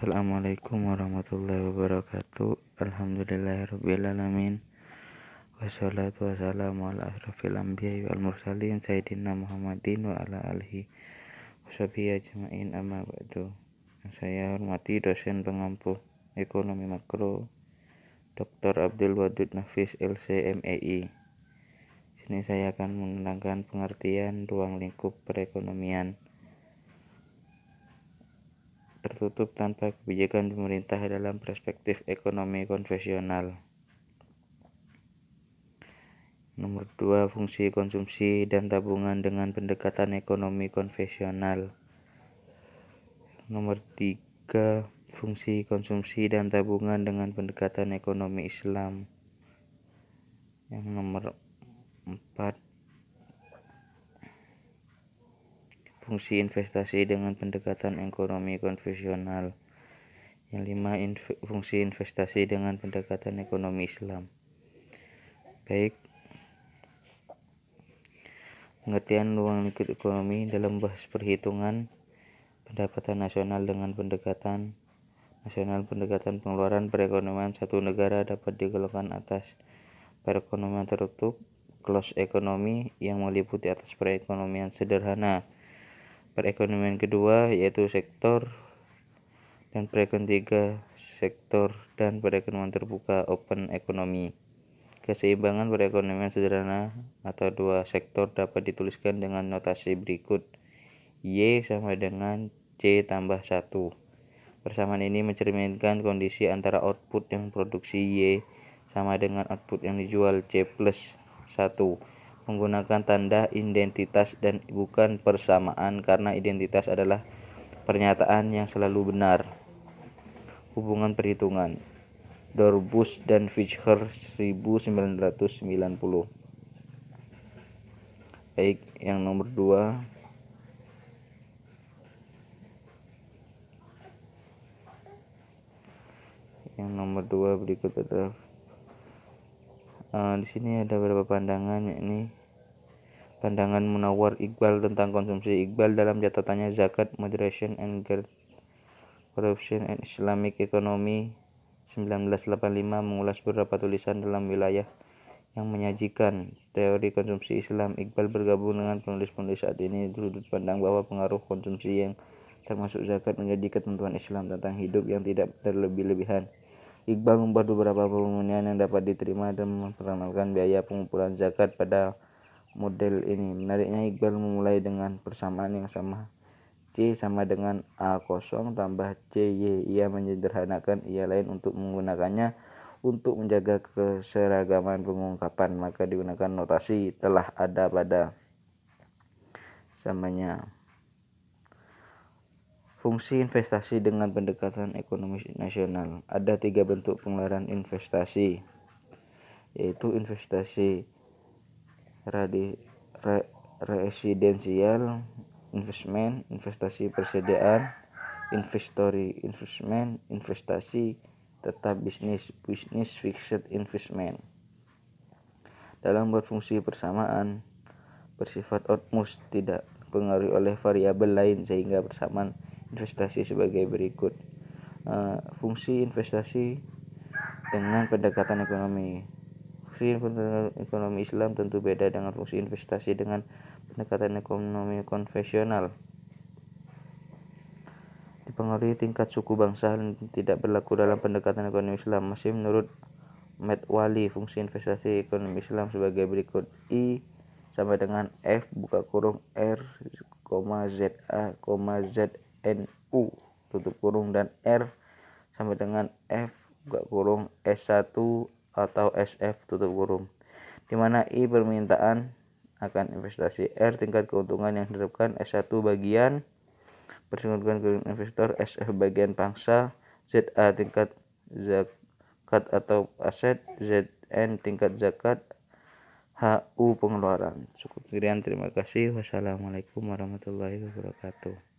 Assalamualaikum warahmatullahi wabarakatuh. Alhamdulillahirrabbilalamin. Wassalatu wassalamu ala asrafil anbiya'i wal mursalin Sayyidina Muhammadin wa ala alihi washabihi ajma'in, amma ba'du. Saya hormati dosen pengampu ekonomi makro Dr. Abdul Wadud Nafis LC MEI. Sini saya akan menerangkan pengertian ruang lingkup perekonomian tertutup tanpa kebijakan pemerintah dalam perspektif ekonomi konvensional. Nomor 2, fungsi konsumsi dan tabungan dengan pendekatan ekonomi konvensional. Nomor 3, fungsi konsumsi dan tabungan dengan pendekatan ekonomi Islam. Yang nomor 4, fungsi investasi dengan pendekatan ekonomi konvensional. Yang 5, fungsi investasi dengan pendekatan ekonomi Islam. Baik, pengertian ruang lingkup ekonomi dalam bahas perhitungan pendapatan nasional dengan pendekatan nasional. Pendekatan pengeluaran perekonomian satu negara dapat digolongkan atas perekonomian tertutup closed economy yang meliputi atas perekonomian sederhana, perekonomian kedua yaitu sektor, dan perekonomian ketiga sektor, dan perekonomian terbuka open economy. Keseimbangan perekonomian sederhana atau dua sektor dapat dituliskan dengan notasi berikut: Y sama dengan C tambah 1. Persamaan ini mencerminkan kondisi antara output yang produksi Y sama dengan output yang dijual C plus 1 menggunakan tanda identitas dan bukan persamaan, karena identitas adalah pernyataan yang selalu benar. Hubungan perhitungan Dorbus dan Fischer 1990. Baik, yang nomor 2, berikut adalah di sini ada beberapa pandangan, yakni pandangan Munawwar Iqbal tentang konsumsi. Iqbal dalam catatannya Zakat, Moderation and Corruption and Islamic Economy 1985 mengulas beberapa tulisan dalam wilayah yang menyajikan teori konsumsi Islam. Iqbal bergabung dengan penulis-penulis saat ini sudut pandang bahwa pengaruh konsumsi yang termasuk zakat menjadi ketentuan Islam tentang hidup yang tidak berlebih-lebihan. Iqbal membuat beberapa perumpamaan yang dapat diterima dan memperkenalkan biaya pengumpulan zakat pada model ini. Menariknya, Iqbal memulai dengan persamaan yang sama. C sama dengan A0 tambah CY. Ia menyederhanakan ia lain untuk menggunakannya untuk menjaga keseragaman pengungkapan, maka digunakan notasi telah ada pada samanya. Fungsi investasi dengan pendekatan ekonomi nasional. Ada 3 bentuk pengeluaran investasi, yaitu investasi residensial investment, investasi persediaan, investory investment, investasi tetap business fixed investment. Dalam buat fungsi persamaan bersifat outmust, tidak dipengaruhi oleh variabel lain, sehingga persamaan investasi sebagai berikut. Fungsi investasi dengan pendekatan ekonomi. Fungsi ekonomi Islam tentu beda dengan fungsi investasi dengan pendekatan ekonomi konvensional. Dipengaruhi tingkat suku bangsa dan tidak berlaku dalam pendekatan ekonomi Islam. Masih menurut Metwali, fungsi investasi ekonomi Islam sebagai berikut: I sama dengan F buka kurung R, ZA, ZNU tutup kurung, dan R sama dengan F buka kurung S1 atau SF tutup kurung, di mana I permintaan akan investasi, R tingkat keuntungan yang diharapkan, S1 bagian persetujuan ke investor, SF bagian pangsa, ZA tingkat zakat atau aset, ZN tingkat zakat, HU pengeluaran. Cukup sekian, terima kasih. Wassalamualaikum warahmatullahi wabarakatuh.